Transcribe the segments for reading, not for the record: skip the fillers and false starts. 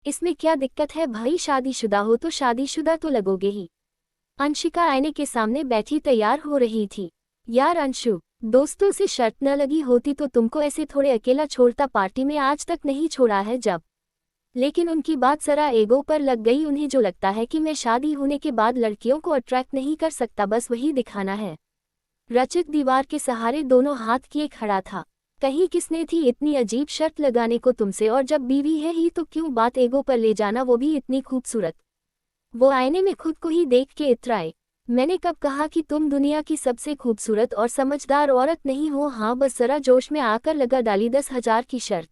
इसमें क्या दिक्कत है भाई, शादीशुदा हो तो शादीशुदा तो लगोगे ही। अंशिका आईने के सामने बैठी तैयार हो रही थी। यार अंशु, दोस्तों से शर्त न लगी होती तो तुमको ऐसे थोड़े अकेला छोड़ता, पार्टी में आज तक नहीं छोड़ा है जब। लेकिन उनकी बात जरा ईगो पर लग गई, उन्हें जो लगता है कि मैं शादी होने के बाद लड़कियों को अट्रैक्ट नहीं कर सकता, बस वही दिखाना है। रचित दीवार के सहारे दोनों हाथ किए खड़ा था। कहीं किसने थी इतनी अजीब शर्त लगाने को तुमसे, और जब बीवी है ही तो क्यों बात ईगो पर ले जाना, वो भी इतनी खूबसूरत। वो आईने में खुद को ही देख के इतराए। मैंने कब कहा कि तुम दुनिया की सबसे खूबसूरत और समझदार औरत नहीं हो? हाँ, बस जरा जोश में आकर लगा डाली 10,000 की शर्त।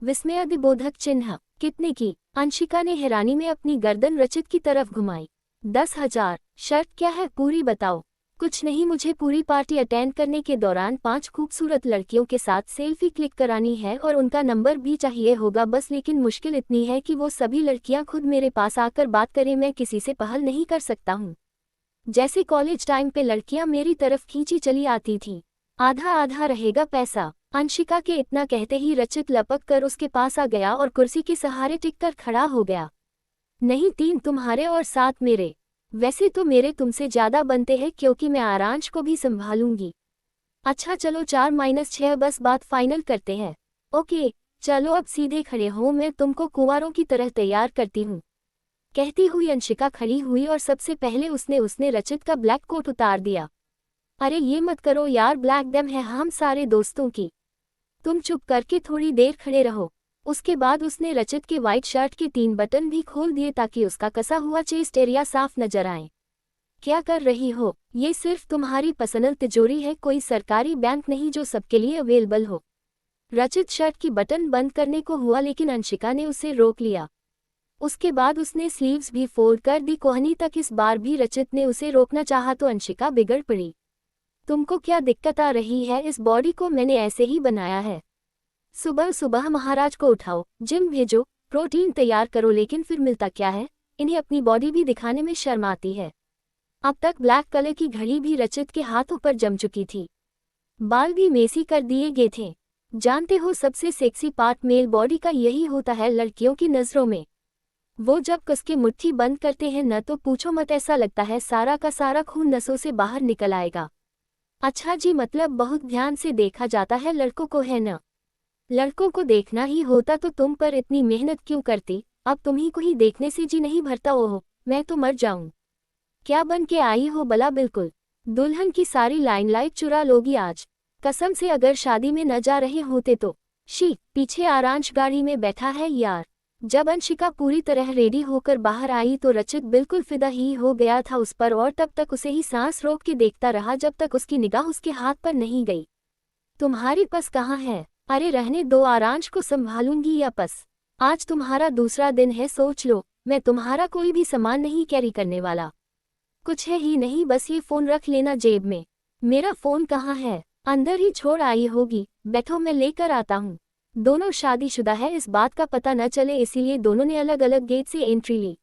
विस्मयादिबोधक चिन्ह। कितने की? अंशिका ने हैरानी में अपनी गर्दन रचित की तरफ घुमाई। 10,000? शर्त क्या है, पूरी बताओ। कुछ नहीं, मुझे पूरी पार्टी अटेंड करने के दौरान 5 खूबसूरत लड़कियों के साथ सेल्फी क्लिक करानी है और उनका नंबर भी चाहिए होगा बस। लेकिन मुश्किल इतनी है कि वो सभी लड़कियां खुद मेरे पास आकर बात करें, मैं किसी से पहल नहीं कर सकता हूँ। जैसे कॉलेज टाइम पे लड़कियां मेरी तरफ खींची चली आती थी। आधा आधा रहेगा पैसा। अंशिका के इतना कहते ही रचित लपक कर उसके पास आ गया और कुर्सी के सहारे टिककर खड़ा हो गया। नहीं, 3 तुम्हारे और 7 मेरे। वैसे तो मेरे तुमसे ज्यादा बनते हैं क्योंकि मैं आरांश को भी संभालूंगी। अच्छा चलो 4-6 बस, बात फाइनल करते हैं। ओके चलो अब सीधे खड़े हो, मैं तुमको कुंवारों की तरह तैयार करती हूँ। कहती हुई अंशिका खड़ी हुई और सबसे पहले उसने रचित का ब्लैक कोट उतार दिया। अरे ये मत करो यार, ब्लैक डेम है हम सारे दोस्तों की। तुम चुप करके थोड़ी देर खड़े रहो। उसके बाद उसने रचित के व्हाइट शर्ट के 3 बटन भी खोल दिए ताकि उसका कसा हुआ चेस्ट एरिया साफ नजर आए। क्या कर रही हो? ये सिर्फ तुम्हारी पर्सनल तिजोरी है, कोई सरकारी बैंक नहीं जो सबके लिए अवेलेबल हो। रचित शर्ट की बटन बंद करने को हुआ लेकिन अंशिका ने उसे रोक लिया। उसके बाद उसने स्लीव्स भी फोल्ड कर दी कोहनी तक। इस बार भी रचित ने उसे रोकना चाहा तो अंशिका बिगड़ पड़ी। तुमको क्या दिक्कत आ रही है? इस बॉडी को मैंने ऐसे ही बनाया है। सुबह सुबह महाराज को उठाओ, जिम भेजो, प्रोटीन तैयार करो, लेकिन फिर मिलता क्या है? इन्हें अपनी बॉडी भी दिखाने में शर्म आती है। अब तक ब्लैक कलर की घड़ी भी रचित के हाथों पर जम चुकी थी। बाल भी मेसी कर दिए गए थे। जानते हो सबसे सेक्सी पार्ट मेल बॉडी का यही होता है लड़कियों की नज़रों में। वो जब कसके मुट्ठी बंद करते हैं न तो पूछो मत, ऐसा लगता है सारा का सारा खून नसों से बाहर निकल आएगा। अच्छा जी, मतलब बहुत ध्यान से देखा जाता है लड़कों को, है न? लड़कों को देखना ही होता तो तुम पर इतनी मेहनत क्यों करती? अब तुम्ही को ही देखने से जी नहीं भरता। ओह, मैं तो मर जाऊं। क्या बन के आई हो भला? बिल्कुल दुल्हन की सारी लाइमलाइट चुरा लोगी आज। कसम से अगर शादी में न जा रहे होते तो। शी, पीछे आरांश गाड़ी में बैठा है यार। जब अंशिका पूरी तरह रेडी होकर बाहर आई तो रचित बिल्कुल फिदा ही हो गया था उस पर, और तब तक उसे ही सांस रोक के देखता रहा जब तक उसकी निगाह उसके हाथ पर नहीं गई। तुम्हारी पस कहाँ है? अरे रहने दो, आरांश को संभालूंगी या पस। आज तुम्हारा दूसरा दिन है, सोच लो। मैं तुम्हारा कोई भी सामान नहीं कैरी करने वाला। कुछ है ही नहीं, बस ये फोन रख लेना जेब में। मेरा फोन कहाँ है? अंदर ही छोड़ आई होगी, बैठो मैं लेकर आता हूँ। दोनों शादीशुदा है, इस बात का पता न चले, इसीलिए दोनों ने अलग अलग गेट से एंट्री ली।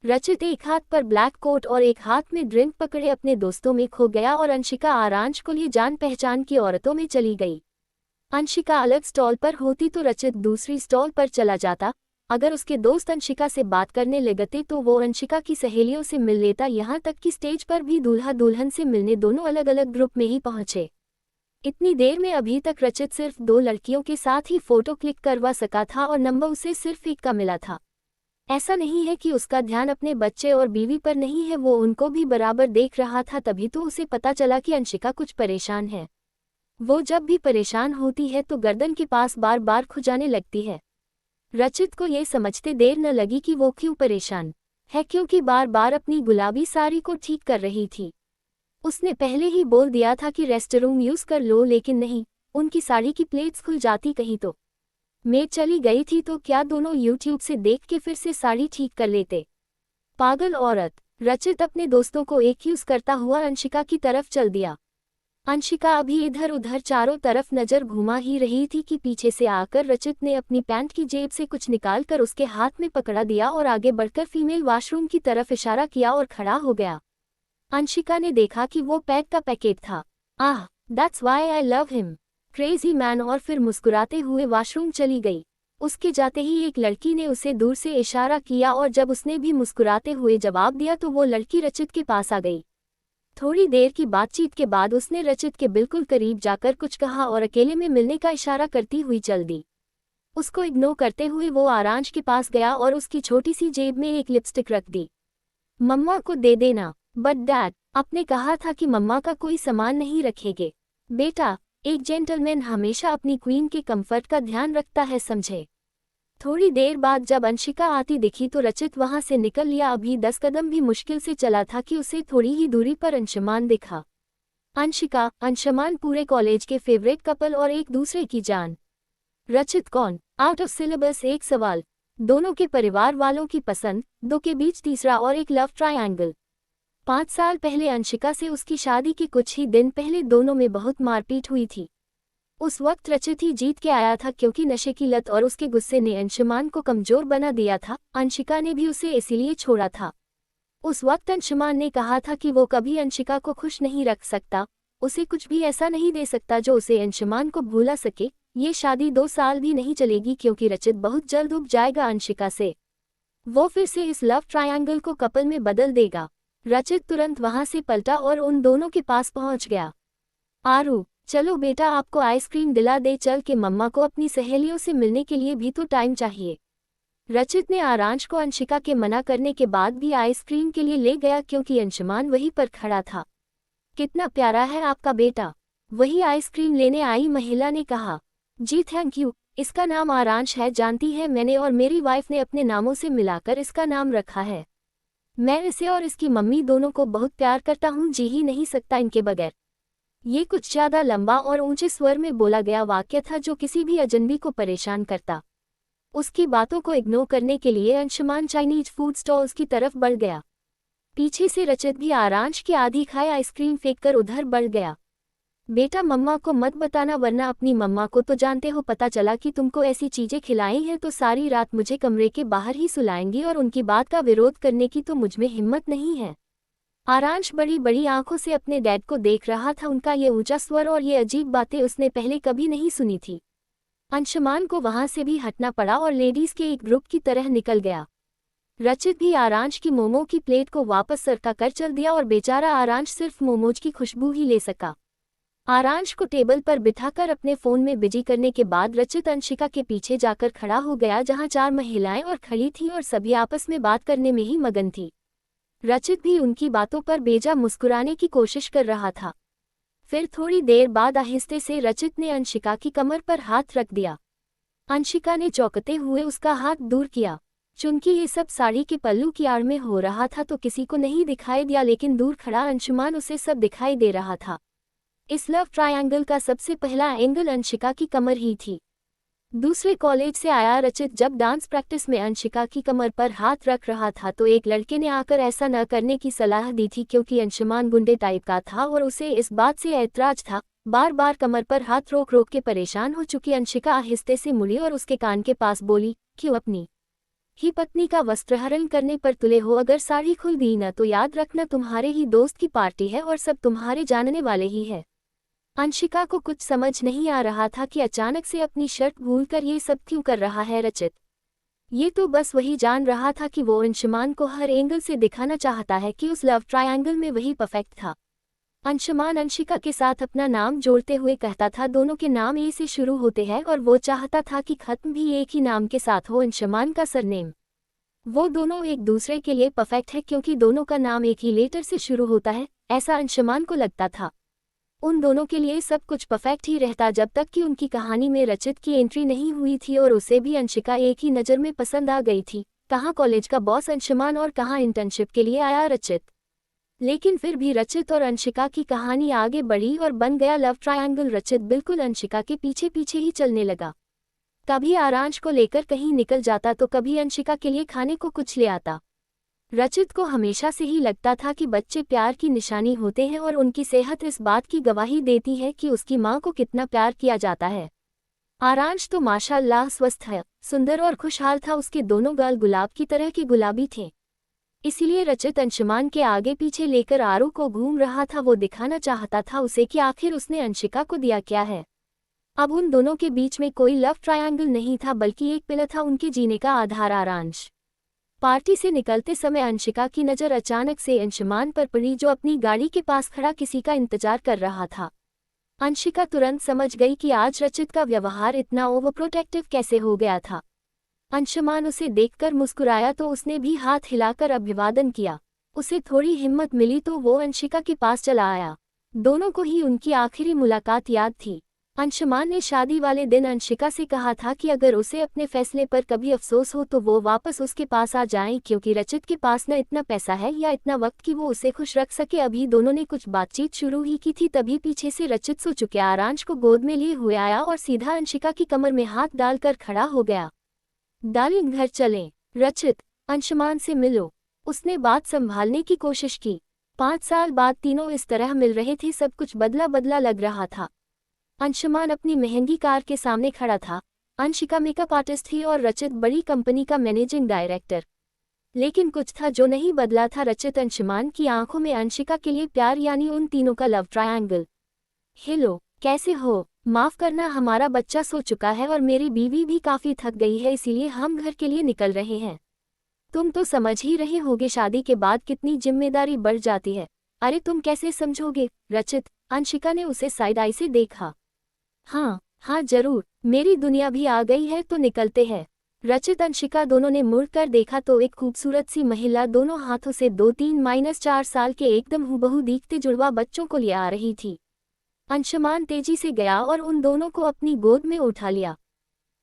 रचित एक हाथ पर ब्लैक कोट और एक हाथ में ड्रिंक पकड़े अपने दोस्तों में खो गया और अंशिका आरांश को लिए जान पहचान की औरतों में चली गई। अंशिका अलग स्टॉल पर होती तो रचित दूसरी स्टॉल पर चला जाता। अगर उसके दोस्त अंशिका से बात करने लगते तो वो अंशिका की सहेलियों से मिल लेता। यहाँ तक कि स्टेज पर भी दूल्हा दुल्हन से मिलने दोनों अलग अलग ग्रुप में ही पहुंचे। इतनी देर में अभी तक रचित सिर्फ 2 लड़कियों के साथ ही फोटो क्लिक करवा सका था और नंबर उसे सिर्फ एक का मिला था। ऐसा नहीं है कि उसका ध्यान अपने बच्चे और बीवी पर नहीं है, वो उनको भी बराबर देख रहा था। तभी तो उसे पता चला कि अंशिका कुछ परेशान है। वो जब भी परेशान होती है तो गर्दन के पास बार बार खुजाने लगती है। रचित को ये समझते देर न लगी कि वो क्यों परेशान है, क्योंकि बार बार अपनी गुलाबी साड़ी को ठीक कर रही थी। उसने पहले ही बोल दिया था कि रेस्टरूम यूज कर लो, लेकिन नहीं, उनकी साड़ी की प्लेट्स खुल जाती कहीं तो। मेड चली गई थी तो क्या दोनों यूट्यूब से देख के फिर से साड़ी ठीक कर लेते? पागल औरत। रचित अपने दोस्तों को एक्यूज करता हुआ अंशिका की तरफ चल दिया। अंशिका अभी इधर उधर चारों तरफ नजर घुमा ही रही थी कि पीछे से आकर रचित ने अपनी पैंट की जेब से कुछ निकालकर उसके हाथ में पकड़ा दिया और आगे बढ़कर फीमेल वॉशरूम की तरफ इशारा किया और खड़ा हो गया। अंशिका ने देखा कि वो पैक का पैकेट था। Ah, that's why I love him, crazy man, और फिर मुस्कुराते हुए वॉशरूम चली गई। उसके जाते ही एक लड़की ने उसे दूर से इशारा किया और जब उसने भी मुस्कुराते हुए जवाब दिया तो वो लड़की रचित के पास आ गई। थोड़ी देर की बातचीत के बाद उसने रचित के बिल्कुल करीब जाकर कुछ कहा और अकेले में मिलने का इशारा करती हुई चल दी। उसको इग्नोर करते हुए वो आरांश के पास गया और उसकी छोटी सी जेब में एक लिपस्टिक रख दी। मम्मा को दे देना। बट डैड, आपने कहा था कि मम्मा का कोई सामान नहीं रखेंगे। बेटा, एक जेंटलमैन हमेशा अपनी क्वीन के कंफर्ट का ध्यान रखता है, समझे। थोड़ी देर बाद जब अंशिका आती दिखी तो रचित वहां से निकल लिया। अभी 10 कदम भी मुश्किल से चला था कि उसे थोड़ी ही दूरी पर अंशुमान दिखा। अंशिका, अंशुमान पूरे कॉलेज के फेवरेट कपल और एक दूसरे की जान। रचित कौन? आउट ऑफ सिलेबस एक सवाल। दोनों के परिवार वालों की पसंद, दो के बीच तीसरा और एक लव ट्रायंगल। 5 साल पहले अंशिका से उसकी शादी के कुछ ही दिन पहले दोनों में बहुत मारपीट हुई थी। उस वक्त रचित ही जीत के आया था क्योंकि नशे की लत और उसके गुस्से ने अंशुमान को कमजोर बना दिया था। अंशिका ने भी उसे इसीलिए छोड़ा था। उस वक्त अंशुमान ने कहा था कि वो कभी अंशिका को खुश नहीं रख सकता, उसे कुछ भी ऐसा नहीं दे सकता जो उसे अंशुमान को भुला सके। ये शादी 2 साल भी नहीं चलेगी क्योंकि रचित बहुत जल्द उब जाएगा अंशिका से। वो फिर से इस लव ट्रायंगल को कपल में बदल देगा। रचित तुरंत वहां से पलटा और उन दोनों के पास पहुंच गया। आरू, चलो बेटा, आपको आइसक्रीम दिला दे। चल के मम्मा को अपनी सहेलियों से मिलने के लिए भी तो टाइम चाहिए। रचित ने आरांश को अंशिका के मना करने के बाद भी आइसक्रीम के लिए ले गया क्योंकि अंशुमान वहीं पर खड़ा था। कितना प्यारा है आपका बेटा, वही आइसक्रीम लेने आई महिला ने कहा। जी थैंक यू, इसका नाम आरांश है, जानती है, मैंने और मेरी वाइफ ने अपने नामों से मिलाकर इसका नाम रखा है। मैं इसे और इसकी मम्मी दोनों को बहुत प्यार करता हूँ, जी ही नहीं सकता इनके बगैर। ये कुछ ज्यादा लंबा और ऊंचे स्वर में बोला गया वाक्य था जो किसी भी अजनबी को परेशान करता। उसकी बातों को इग्नोर करने के लिए अंशुमान चाइनीज फूड स्टॉल्स की तरफ बढ़ गया। पीछे से रचित भी आरांश की आधी खाए आइसक्रीम फेंककर उधर बढ़ गया। बेटा, मम्मा को मत बताना वरना अपनी मम्मा को तो जानते हो, पता चला कि तुमको ऐसी चीजें खिलाई हैं तो सारी रात मुझे कमरे के बाहर ही सुलाएंगी और उनकी बात का विरोध करने की तो मुझमें हिम्मत नहीं है। आरांश बड़ी बड़ी आंखों से अपने डैड को देख रहा था। उनका ये ऊंचा स्वर और ये अजीब बातें उसने पहले कभी नहीं सुनी थी। अंशुमान को वहां से भी हटना पड़ा और लेडीज के एक ग्रुप की तरह निकल गया। रचित भी आरांश की मोमो की प्लेट को वापस सरका कर चल दिया और बेचारा आरांश सिर्फ मोमोज की खुशबू ही ले सका। आरांश को टेबल पर बिठाकर अपने फोन में बिजी करने के बाद रचित अंशिका के पीछे जाकर खड़ा हो गया जहां 4 महिलाएं और खड़ी थीं और सभी आपस में बात करने में ही मगन थी। रचित भी उनकी बातों पर बेजा मुस्कुराने की कोशिश कर रहा था। फिर थोड़ी देर बाद आहिस्ते से रचित ने अंशिका की कमर पर हाथ रख दिया। अंशिका ने चौंकते हुए उसका हाथ दूर किया। चूंकि ये सब साड़ी के पल्लू की आड़ में हो रहा था तो किसी को नहीं दिखाई दिया, लेकिन दूर खड़ा अंशुमान उसे सब दिखाई दे रहा था। इस लव ट्रायंगल का सबसे पहला एंगल अंशिका की कमर ही थी। दूसरे कॉलेज से आया रचित जब डांस प्रैक्टिस में अंशिका की कमर पर हाथ रख रहा था तो एक लड़के ने आकर ऐसा न करने की सलाह दी थी क्योंकि अंशुमान गुंडे टाइप का था और उसे इस बात से ऐतराज था। बार बार कमर पर हाथ रोक रोक के परेशान हो चुकी अंशिका आहिस्ते से मुड़ी और उसके कान के पास बोली, क्यों अपनी ही पत्नी का वस्त्रहरण करने पर तुले हो? अगर साड़ी खुल गई न तो याद रखना तुम्हारे ही दोस्त की पार्टी है और सब तुम्हारे जानने वाले ही है। अंशिका को कुछ समझ नहीं आ रहा था कि अचानक से अपनी शर्ट भूलकर ये सब क्यों कर रहा है रचित। ये तो बस वही जान रहा था कि वो अंशुमान को हर एंगल से दिखाना चाहता है कि उस लव ट्रायंगल में वही परफेक्ट था। अंशुमान अंशिका के साथ अपना नाम जोड़ते हुए कहता था, दोनों के नाम ए से शुरू होते हैं और वो चाहता था कि खत्म भी एक ही नाम के साथ हो, अंशुमान का सरनेम। वो दोनों एक दूसरे के लिए परफेक्ट है क्योंकि दोनों का नाम एक ही लेटर से शुरू होता है, ऐसा अंशुमान को लगता था। उन दोनों के लिए सब कुछ परफेक्ट ही रहता जब तक कि उनकी कहानी में रचित की एंट्री नहीं हुई थी और उसे भी अंशिका एक ही नज़र में पसंद आ गई थी। कहाँ कॉलेज का बॉस अंशुमान और कहाँ इंटर्नशिप के लिए आया रचित। लेकिन फिर भी रचित और अंशिका की कहानी आगे बढ़ी और बन गया लव ट्रायंगल। रचित बिल्कुल अंशिका के पीछे पीछे ही चलने लगा। कभी आरांश को लेकर कहीं निकल जाता तो कभी अंशिका के लिए खाने को कुछ ले आता। रचित को हमेशा से ही लगता था कि बच्चे प्यार की निशानी होते हैं और उनकी सेहत इस बात की गवाही देती है कि उसकी माँ को कितना प्यार किया जाता है। आरांश तो माशाअल्लाह स्वस्थ है, सुंदर और खुशहाल था। उसके दोनों गाल गुलाब की तरह के गुलाबी थे। इसीलिए रचित अंशुमान के आगे पीछे लेकर आरू को घूम रहा था। वो दिखाना चाहता था उसे कि आखिर उसने अंशिका को दिया क्या है। अब उन दोनों के बीच में कोई लव ट्रायंगल नहीं था, बल्कि एक पिलर था उनके जीने का आधार। आरांश। पार्टी से निकलते समय अंशिका की नज़र अचानक से अंशुमान पर पड़ी, जो अपनी गाड़ी के पास खड़ा किसी का इंतजार कर रहा था। अंशिका तुरंत समझ गई कि आज रचित का व्यवहार इतना ओवरप्रोटेक्टिव कैसे हो गया था। अंशुमान उसे देखकर मुस्कुराया तो उसने भी हाथ हिलाकर अभिवादन किया। उसे थोड़ी हिम्मत मिली तो वो अंशिका के पास चला आया। दोनों को ही उनकी आखिरी मुलाकात याद थी। अंशुमान ने शादी वाले दिन अंशिका से कहा था कि अगर उसे अपने फैसले पर कभी अफसोस हो तो वो वापस उसके पास आ जाए, क्योंकि रचित के पास न इतना पैसा है या इतना वक्त कि वो उसे खुश रख सके। अभी दोनों ने कुछ बातचीत शुरू ही की थी, तभी पीछे से रचित सो चुके आरांश को गोद में लिए हुए आया और सीधा अंशिका की कमर में हाथ डालकर खड़ा हो गया। डार्लिंग, घर चलें। रचित, अंशुमान से मिलो। उसने बात संभालने की कोशिश की। 5 साल बाद तीनों इस तरह मिल रहे थे, सब कुछ बदला बदला लग रहा था। अंशुमान अपनी महंगी कार के सामने खड़ा था। अंशिका मेकअप आर्टिस्ट थी और रचित बड़ी कंपनी का मैनेजिंग डायरेक्टर। लेकिन कुछ था जो नहीं बदला था। रचित अंशुमान की आंखों में अंशिका के लिए प्यार, यानी उन तीनों का लव ट्रायंगल। हेलो, कैसे हो? माफ करना, हमारा बच्चा सो चुका है और मेरी बीवी भी काफी थक गई है, इसीलिए हम घर के लिए निकल रहे हैं। तुम तो समझ ही रहे होगे शादी के बाद कितनी जिम्मेदारी बढ़ जाती है। अरे तुम कैसे समझोगे रचित? अंशिका ने उसे साइड आई से देखा। हाँ हाँ जरूर, मेरी दुनिया भी आ गई है, तो निकलते हैं। रचित अंशिका दोनों ने मुड़कर देखा तो एक खूबसूरत सी महिला दोनों हाथों से 2-3-4 साल के एकदम हूबहू दिखते जुड़वा बच्चों को ले आ रही थी। अंशुमान तेजी से गया और उन दोनों को अपनी गोद में उठा लिया।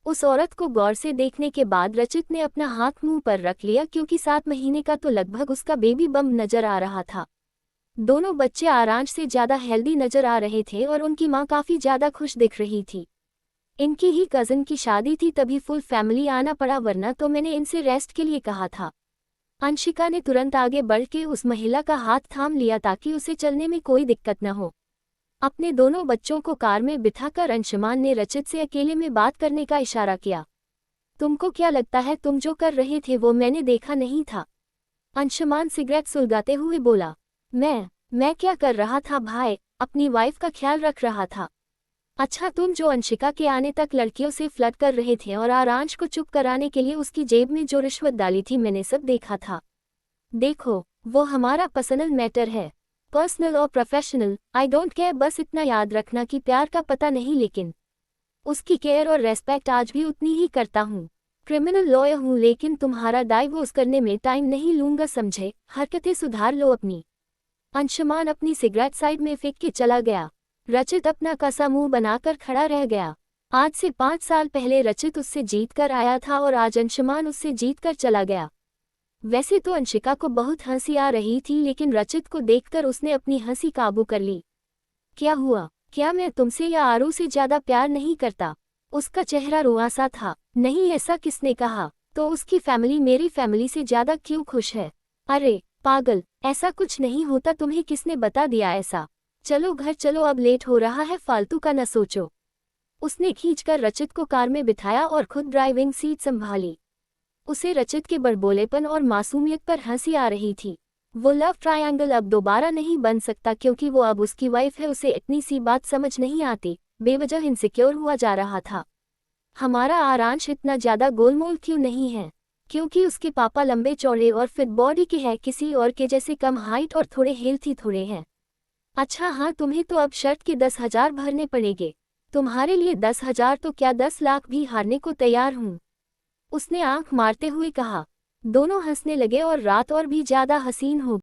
उस औरत को गौर से देखने के बाद रचित ने अपना हाथ मुंह पर रख लिया, क्योंकि 7 महीने का तो लगभग उसका बेबी बम नजर आ रहा था। दोनों बच्चे आरांश से ज्यादा हेल्दी नजर आ रहे थे और उनकी मां काफी ज्यादा खुश दिख रही थी। इनकी ही कजिन की शादी थी, तभी फुल फैमिली आना पड़ा, वरना तो मैंने इनसे रेस्ट के लिए कहा था। अंशिका ने तुरंत आगे बढ़ के उस महिला का हाथ थाम लिया ताकि उसे चलने में कोई दिक्कत न हो। अपने दोनों बच्चों को कार में बिठाकर अंशुमान ने रचित से अकेले में बात करने का इशारा किया। तुमको क्या लगता है, तुम जो कर रहे थे वो मैंने देखा नहीं था? अंशुमान सिगरेट सुलगाते हुए बोला। मैं क्या कर रहा था भाई? अपनी वाइफ का ख्याल रख रहा था। अच्छा, तुम जो अंशिका के आने तक लड़कियों से फ्लर्ट कर रहे थे और आरांश को चुप कराने के लिए उसकी जेब में जो रिश्वत डाली थी, मैंने सब देखा था। देखो, वो हमारा पर्सनल मैटर है, पर्सनल और प्रोफेशनल, आई डोंट केयर। बस इतना याद रखना कि प्यार का पता नहीं, लेकिन उसकी केयर और रेस्पेक्ट आज भी उतनी ही करता हूँ। क्रिमिनल लॉयर हूँ, लेकिन तुम्हारा डाइवोर्स करने में टाइम नहीं लूंगा, समझे? हरकतें सुधार लो अपनी। अंशुमान अपनी सिगरेट साइड में फेंक के चला गया। रचित अपना कसा मुंह बनाकर खड़ा रह गया। आज से 5 साल पहले रचित उससे जीत कर आया था और आज अंशुमान उससे जीत कर चला गया। वैसे तो अंशिका को बहुत हंसी आ रही थी, लेकिन रचित को देखकर उसने अपनी हंसी काबू कर ली। क्या हुआ? क्या मैं तुमसे या आरू से ज्यादा प्यार नहीं करता? उसका चेहरा रुआसा था। नहीं, ऐसा किसने कहा? तो उसकी फैमिली मेरी फैमिली से ज्यादा क्यों खुश है? अरे पागल, ऐसा कुछ नहीं होता, तुम्हें किसने बता दिया ऐसा? चलो घर चलो, अब लेट हो रहा है, फालतू का न सोचो। उसने खींचकर रचित को कार में बिठाया और खुद ड्राइविंग सीट संभाली। उसे रचित के बड़बोलेपन और मासूमियत पर हंसी आ रही थी। वो लव ट्रायंगल अब दोबारा नहीं बन सकता, क्योंकि वो अब उसकी वाइफ है। उसे इतनी सी बात समझ नहीं आती, बेवजह इनसिक्योर हुआ जा रहा था। हमारा आरांश इतना ज्यादा गोलमोल क्यों नहीं है? क्योंकि उसके पापा लंबे चौड़े और फिट बॉडी के हैं, किसी और के जैसे कम हाइट और थोड़े हेल्थी थोड़े हैं। अच्छा हाँ, तुम्हें तो अब शर्ट के 10,000 भरने पड़ेंगे। तुम्हारे लिए 10,000 तो क्या 10 लाख भी हारने को तैयार हूँ, उसने आंख मारते हुए कहा। दोनों हंसने लगे और रात और भी ज्यादा हसीन हो